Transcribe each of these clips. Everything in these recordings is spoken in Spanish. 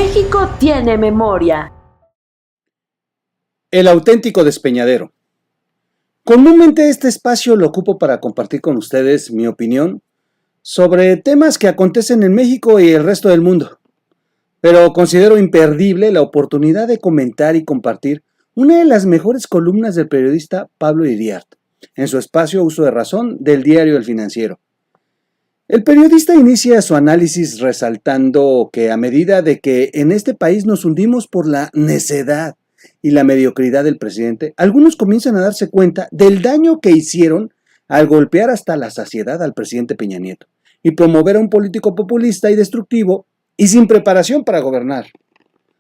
México tiene memoria. El auténtico despeñadero. Comúnmente este espacio lo ocupo para compartir con ustedes mi opinión sobre temas que acontecen en México y el resto del mundo. Pero considero imperdible la oportunidad de comentar y compartir una de las mejores columnas del periodista Pablo Iriart, en su espacio Uso de Razón del diario El Financiero. El periodista inicia su análisis resaltando que a medida de que en este país nos hundimos por la necedad y la mediocridad del presidente, algunos comienzan a darse cuenta del daño que hicieron al golpear hasta la saciedad al presidente Peña Nieto y promover a un político populista y destructivo y sin preparación para gobernar.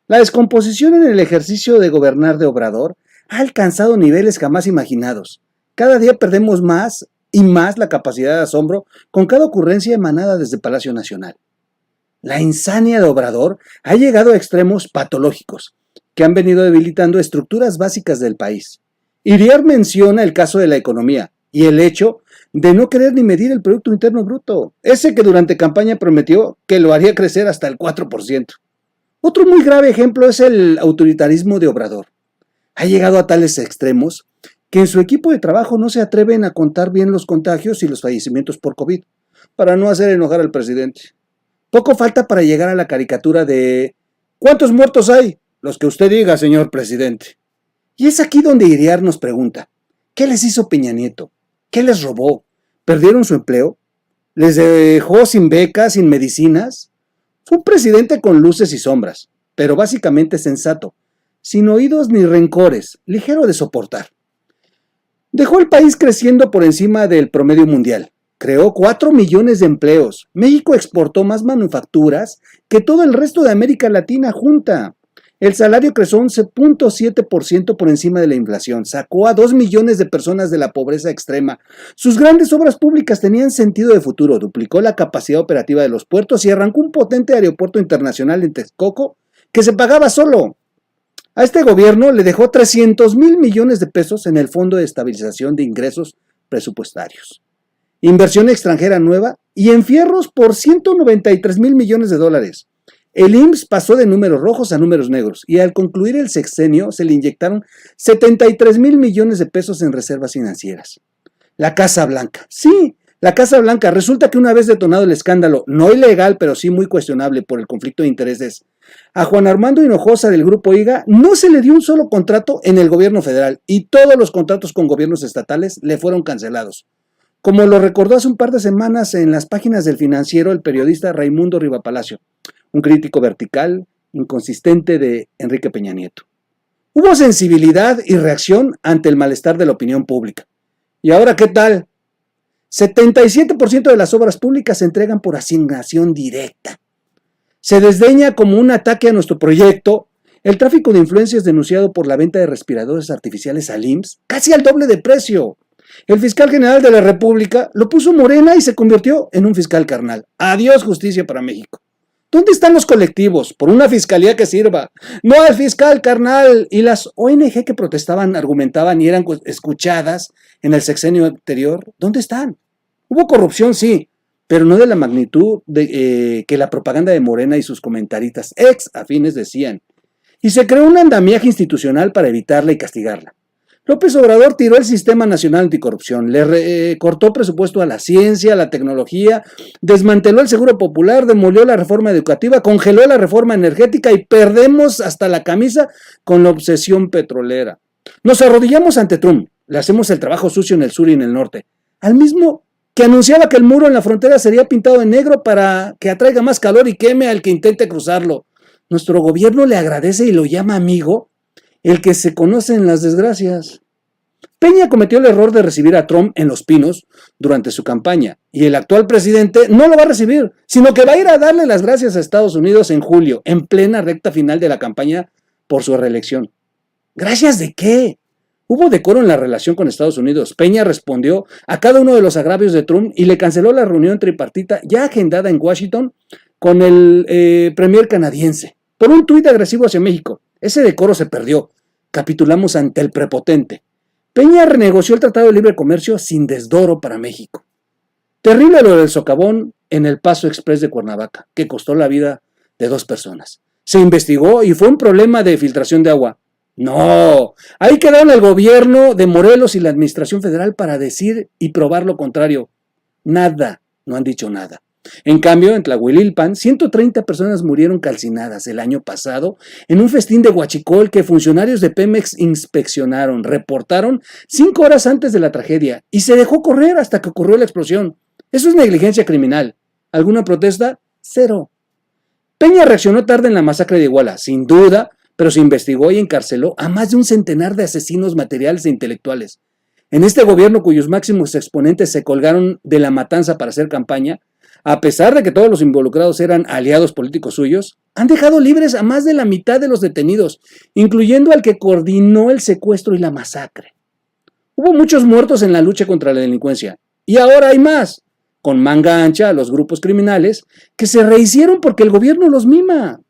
La descomposición en el ejercicio de gobernar de Obrador ha alcanzado niveles jamás imaginados. Cada día perdemos más y más la capacidad de asombro con cada ocurrencia emanada desde Palacio Nacional. La insania de Obrador ha llegado a extremos patológicos que han venido debilitando estructuras básicas del país. Iriart menciona el caso de la economía y el hecho de no querer ni medir el Producto Interno Bruto, ese que durante campaña prometió que lo haría crecer hasta el 4%. Otro muy grave ejemplo es el autoritarismo de Obrador. Ha llegado a tales extremos que en su equipo de trabajo no se atreven a contar bien los contagios y los fallecimientos por COVID, para no hacer enojar al presidente. Poco falta para llegar a la caricatura de ¿cuántos muertos hay? Los que usted diga, señor presidente. Y es aquí donde Iriart nos pregunta, ¿qué les hizo Peña Nieto? ¿Qué les robó? ¿Perdieron su empleo? ¿Les dejó sin becas, sin medicinas? Fue un presidente con luces y sombras, pero básicamente sensato, sin oídos ni rencores, ligero de soportar. Dejó el país creciendo por encima del promedio mundial. Creó 4 millones de empleos. México exportó más manufacturas que todo el resto de América Latina junta. El salario creció 11.7% por encima de la inflación. Sacó a 2 millones de personas de la pobreza extrema. Sus grandes obras públicas tenían sentido de futuro. Duplicó la capacidad operativa de los puertos y arrancó un potente aeropuerto internacional en Texcoco que se pagaba solo. A este gobierno le dejó 300,000 millones de pesos en el Fondo de Estabilización de Ingresos Presupuestarios, inversión extranjera nueva y enfierros por 193,000 millones de dólares. El IMSS pasó de números rojos a números negros y al concluir el sexenio se le inyectaron 73,000 millones de pesos en reservas financieras. La Casa Blanca. Sí, la Casa Blanca. Resulta que una vez detonado el escándalo, no ilegal pero sí muy cuestionable por el conflicto de intereses, a Juan Armando Hinojosa del Grupo IGA no se le dio un solo contrato en el gobierno federal y todos los contratos con gobiernos estatales le fueron cancelados. Como lo recordó hace un par de semanas en las páginas del Financiero el periodista Raimundo Rivapalacio, un crítico vertical, inconsistente de Enrique Peña Nieto. Hubo sensibilidad y reacción ante el malestar de la opinión pública. ¿Y ahora qué tal? 77% de las obras públicas se entregan por asignación directa. Se desdeña como un ataque a nuestro proyecto el tráfico de influencias denunciado por la venta de respiradores artificiales al IMSS, casi al doble de precio. El fiscal general de la República lo puso Morena y se convirtió en un fiscal carnal. Adiós justicia para México. ¿Dónde están los colectivos? Por una fiscalía que sirva. No al fiscal carnal. Y las ONG que protestaban, argumentaban y eran escuchadas en el sexenio anterior, ¿dónde están? Hubo corrupción, sí, pero no de la magnitud que la propaganda de Morena y sus comentaristas ex afines decían. Y se creó un andamiaje institucional para evitarla y castigarla. López Obrador tiró el Sistema Nacional Anticorrupción, le cortó presupuesto a la ciencia, a la tecnología, desmanteló el Seguro Popular, demolió la reforma educativa, congeló la reforma energética y perdemos hasta la camisa con la obsesión petrolera. Nos arrodillamos ante Trump, le hacemos el trabajo sucio en el sur y en el norte, al mismo que anunciaba que el muro en la frontera sería pintado en negro para que atraiga más calor y queme al que intente cruzarlo. Nuestro gobierno le agradece y lo llama amigo, el que se conoce en las desgracias. Peña cometió el error de recibir a Trump en Los Pinos durante su campaña y el actual presidente no lo va a recibir, sino que va a ir a darle las gracias a Estados Unidos en julio, en plena recta final de la campaña por su reelección. ¿Gracias de qué? Hubo decoro en la relación con Estados Unidos. Peña respondió a cada uno de los agravios de Trump y le canceló la reunión tripartita ya agendada en Washington con el premier canadiense por un tuit agresivo hacia México. Ese decoro se perdió. Capitulamos ante el prepotente. Peña renegoció el Tratado de Libre Comercio sin desdoro para México. Terrible lo del socavón en el Paso Express de Cuernavaca, que costó la vida de 2 personas. Se investigó y fue un problema de filtración de agua. No, ahí quedaron el gobierno de Morelos y la administración federal para decir y probar lo contrario. Nada, no han dicho nada. En cambio, en Tlahuililpan, 130 personas murieron calcinadas el año pasado en un festín de huachicol que funcionarios de Pemex inspeccionaron, reportaron 5 horas antes de la tragedia y se dejó correr hasta que ocurrió la explosión. Eso es negligencia criminal. ¿Alguna protesta? Cero. Peña reaccionó tarde en la masacre de Iguala, sin duda, pero se investigó y encarceló a más de un centenar de asesinos materiales e intelectuales. En este gobierno cuyos máximos exponentes se colgaron de la matanza para hacer campaña, a pesar de que todos los involucrados eran aliados políticos suyos, han dejado libres a más de la mitad de los detenidos, incluyendo al que coordinó el secuestro y la masacre. Hubo muchos muertos en la lucha contra la delincuencia, y ahora hay más, con manga ancha a los grupos criminales que se rehicieron porque el gobierno los mima.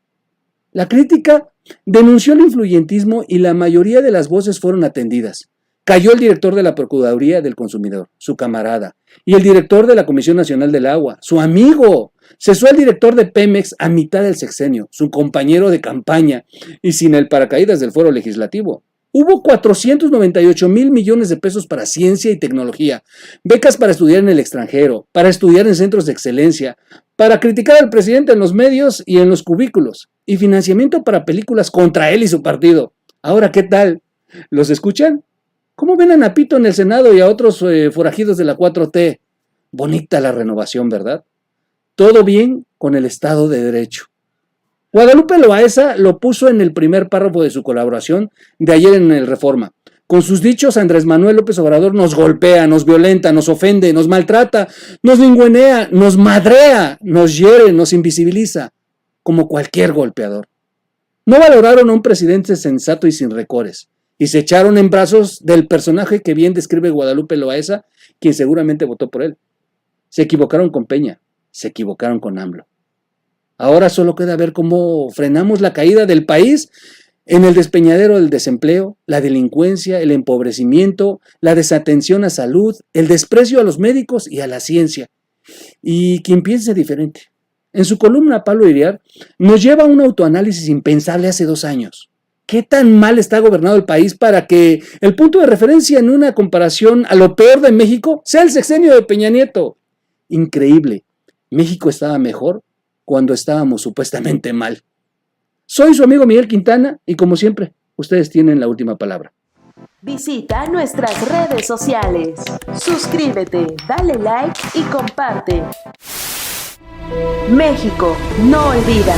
La crítica denunció el influyentismo y la mayoría de las voces fueron atendidas. Cayó el director de la Procuraduría del Consumidor, su camarada, y el director de la Comisión Nacional del Agua, su amigo. Cesó el director de Pemex a mitad del sexenio, su compañero de campaña, y sin el paracaídas del Foro Legislativo. Hubo 498,000 millones de pesos para ciencia y tecnología, becas para estudiar en el extranjero, para estudiar en centros de excelencia, para criticar al presidente en los medios y en los cubículos, y financiamiento para películas contra él y su partido. Ahora, ¿qué tal? ¿Los escuchan? ¿Cómo ven a Napito en el Senado y a otros forajidos de la 4T? Bonita la renovación, ¿verdad? Todo bien con el Estado de Derecho. Guadalupe Loaesa lo puso en el primer párrafo de su colaboración de ayer en el Reforma. Con sus dichos, Andrés Manuel López Obrador nos golpea, nos violenta, nos ofende, nos maltrata, nos lingüenea, nos madrea, nos hiere, nos invisibiliza, como cualquier golpeador. No valoraron a un presidente sensato y sin recores, y se echaron en brazos del personaje que bien describe Guadalupe Loaesa, quien seguramente votó por él. Se equivocaron con Peña, se equivocaron con AMLO. Ahora solo queda ver cómo frenamos la caída del país en el despeñadero del desempleo, la delincuencia, el empobrecimiento, la desatención a salud, el desprecio a los médicos y a la ciencia. Y quien piense diferente. En su columna, Pablo Iriar nos lleva a un autoanálisis impensable hace 2 años. ¿Qué tan mal está gobernado el país para que el punto de referencia en una comparación a lo peor de México sea el sexenio de Peña Nieto? Increíble. México estaba mejor cuando estábamos supuestamente mal. Soy su amigo Miguel Quintana y como siempre, ustedes tienen la última palabra. Visita nuestras redes sociales. Suscríbete, dale like y comparte. México no olvida.